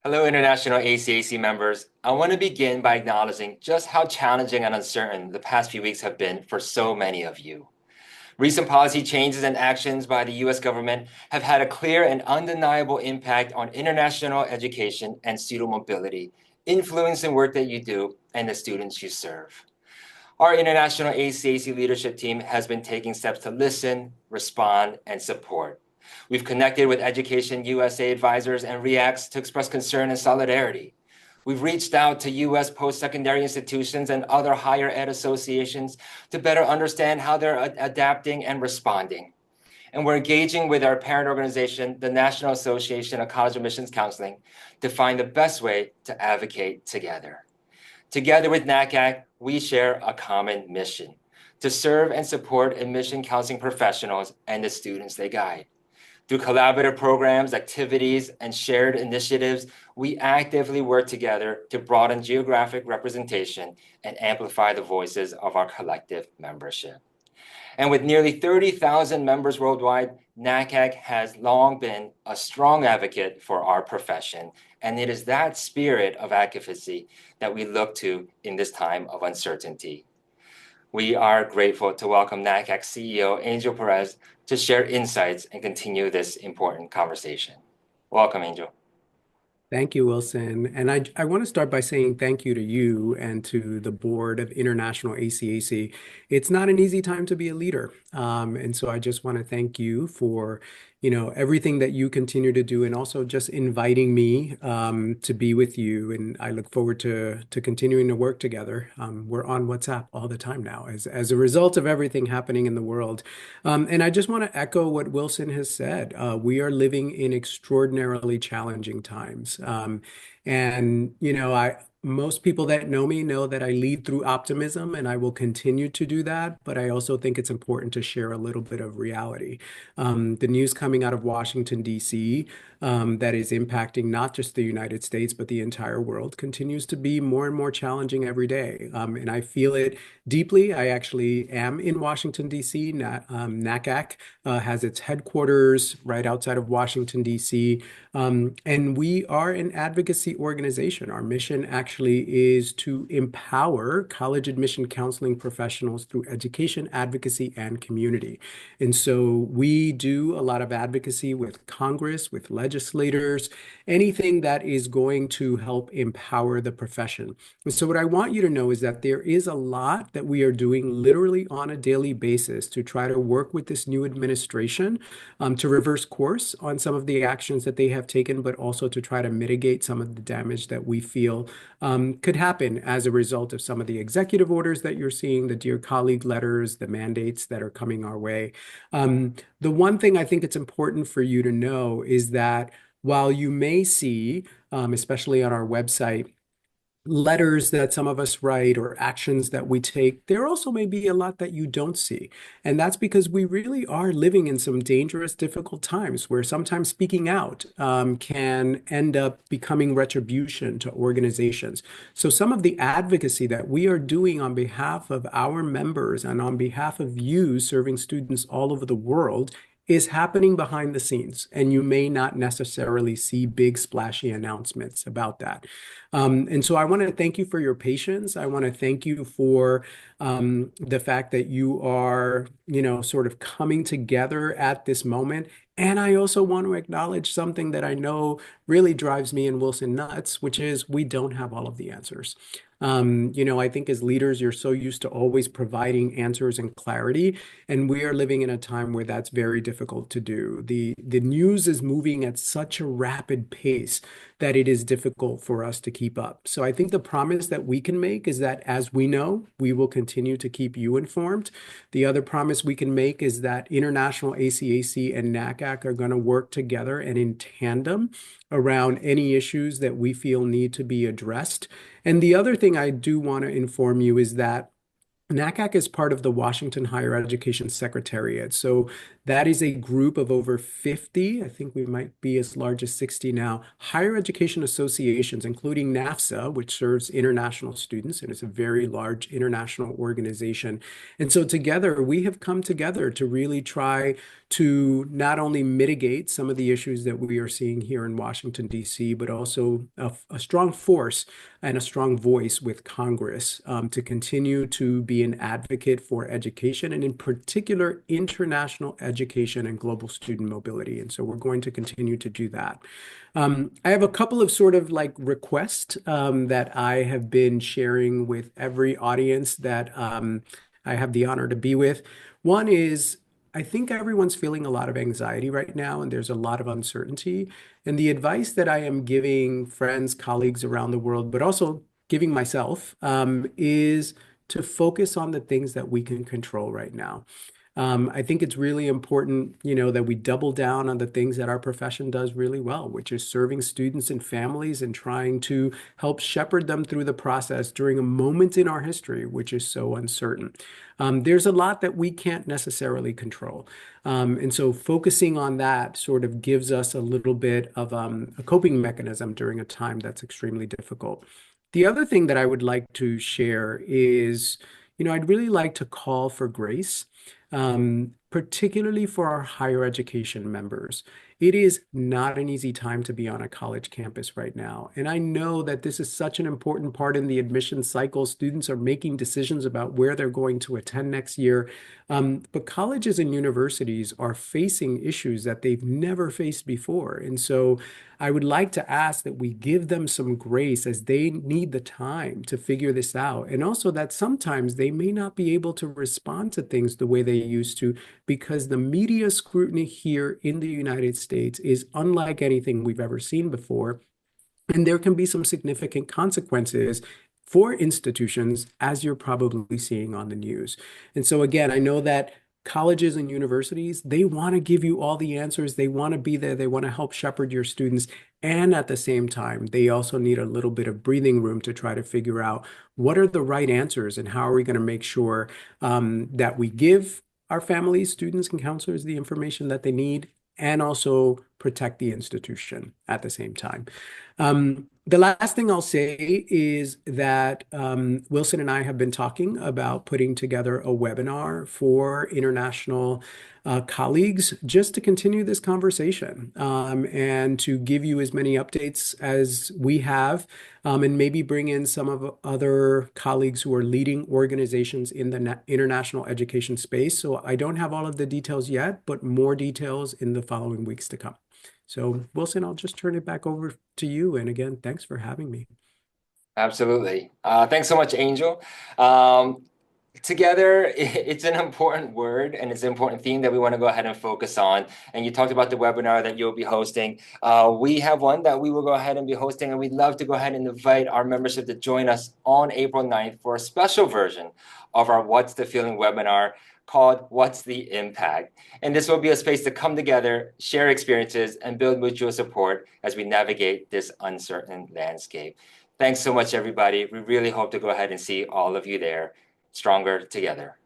Hello, International ACAC members. I want to begin by acknowledging just how challenging and uncertain the past few weeks have been for so many of you. Recent policy changes and actions by the US government have had a clear and undeniable impact on international education and student mobility, influencing work that you do and the students you serve. Our International ACAC leadership team has been taking steps to listen, respond, and support. We've connected with Education USA advisors and REACTs to express concern and solidarity. We've reached out to US post-secondary institutions and other higher ed associations to better understand how they're adapting and responding. And we're engaging with our parent organization, the National Association of College Admissions Counseling, to find the best way to advocate together. Together with NACAC, we share a common mission: to serve and support admission counseling professionals and the students they guide. Through collaborative programs, activities, and shared initiatives, we actively work together to broaden geographic representation and amplify the voices of our collective membership. And with nearly 30,000 members worldwide, NACAC has long been a strong advocate for our profession, and it is that spirit of advocacy that we look to in this time of uncertainty. We are grateful to welcome NACAC CEO Angel Pérez to share insights and continue this important conversation. Welcome, Angel. Thank you, Wilson. And I want to start by saying thank you to you and to the board of International ACAC. It's not an easy time to be a leader. And so I just want to thank you for, everything that you continue to do and also just inviting me to be with you. And I look forward to continuing to work together. We're on WhatsApp all the time now as a result of everything happening in the world. And I just want to echo what Wilson has said. We are living in extraordinarily challenging times. And most people that know me know that I lead through optimism, and I will continue to do that. But I also think it's important to share a little bit of reality. The news coming out of Washington, D.C., that is impacting not just the United States, but the entire world, continues to be more and more challenging every day. And I feel it deeply. I actually am in Washington, D.C. NACAC has its headquarters right outside of Washington, D.C. And we are an advocacy organization. Our mission actually is to empower college admission counseling professionals through education, advocacy, and community. And so we do a lot of advocacy with Congress, with legislators, anything that is going to help empower the profession. And so what I want you to know is that there is a lot that we are doing literally on a daily basis to try to work with this new administration to reverse course on some of the actions that they have taken, but also to try to mitigate some of the damage that we feel could happen as a result of some of the executive orders that you're seeing, the Dear Colleague letters, the mandates that are coming our way. The one thing I think it's important for you to know is that while you may see, especially on our website, letters that some of us write or actions that we take, there also may be a lot that you don't see. And that's because we really are living in some dangerous, difficult times where sometimes speaking out can end up becoming retribution to organizations. So some of the advocacy that we are doing on behalf of our members and on behalf of you serving students all over the world is happening behind the scenes, and you may not necessarily see big splashy announcements about that. And so I want to thank you for your patience. I want to thank you for the fact that you are, sort of coming together at this moment. And I also want to acknowledge something that I know really drives me and Wilson nuts, which is we don't have all of the answers. I think as leaders, you're so used to always providing answers and clarity, and we are living in a time where that's very difficult to do. The news is moving at such a rapid pace that it is difficult for us to keep up. So I think the promise that we can make is that as we know, we will continue to keep you informed. The other promise we can make is that International ACAC and NACAC are going to work together and in tandem around any issues that we feel need to be addressed. And the other thing I do want to inform you is that NACAC is part of the Washington Higher Education Secretariat. So that is a group of over 50, I think we might be as large as 60 now, higher education associations, including NAFSA, which serves international students, and it's a very large international organization. And so together, we have come together to really try to not only mitigate some of the issues that we are seeing here in Washington, D.C., but also a strong force and a strong voice with Congress to continue to be an advocate for education and in particular international education and global student mobility. And so we're going to continue to do that. I have a couple of sort of like requests that I have been sharing with every audience that I have the honor to be with. One is I think everyone's feeling a lot of anxiety right now, and there's a lot of uncertainty. And the advice that I am giving friends, colleagues around the world, but also giving myself, is to focus on the things that we can control right now. I think it's really important, that we double down on the things that our profession does really well, which is serving students and families and trying to help shepherd them through the process during a moment in our history, which is so uncertain. There's a lot that we can't necessarily control. And so focusing on that sort of gives us a little bit of a coping mechanism during a time that's extremely difficult. The other thing that I would like to share is, I'd really like to call for grace, particularly for our higher education members. It is not an easy time to be on a college campus right now. And I know that this is such an important part in the admission cycle. Students are making decisions about where they're going to attend next year. But colleges and universities are facing issues that they've never faced before. And so I would like to ask that we give them some grace as they need the time to figure this out. And also that sometimes they may not be able to respond to things the way they used to because the media scrutiny here in the United States is unlike anything we've ever seen before. And there can be some significant consequences for institutions, as you're probably seeing on the news. And so again, I know that colleges and universities, they want to give you all the answers. They want to be there. They want to help shepherd your students. And at the same time, they also need a little bit of breathing room to try to figure out what are the right answers and how are we going to make sure that we give our families, students, and counselors the information that they need and also protect the institution at the same time. The last thing I'll say is that Wilson and I have been talking about putting together a webinar for international colleagues just to continue this conversation and to give you as many updates as we have and maybe bring in some of other colleagues who are leading organizations in the international education space. So I don't have all of the details yet, but more details in the following weeks to come. So Wilson, I'll just turn it back over to you. And again, thanks for having me. Absolutely. Thanks so much, Angel. Together, it's an important word and it's an important theme that we want to go ahead and focus on. And you talked about the webinar that you'll be hosting. We have one that we will go ahead and be hosting, and we'd love to go ahead and invite our membership to join us on April 9th for a special version of our What's the Feeling webinar called What's the Impact? And this will be a space to come together, share experiences, and build mutual support as we navigate this uncertain landscape. Thanks so much, everybody. We really hope to go ahead and see all of you there. Stronger together.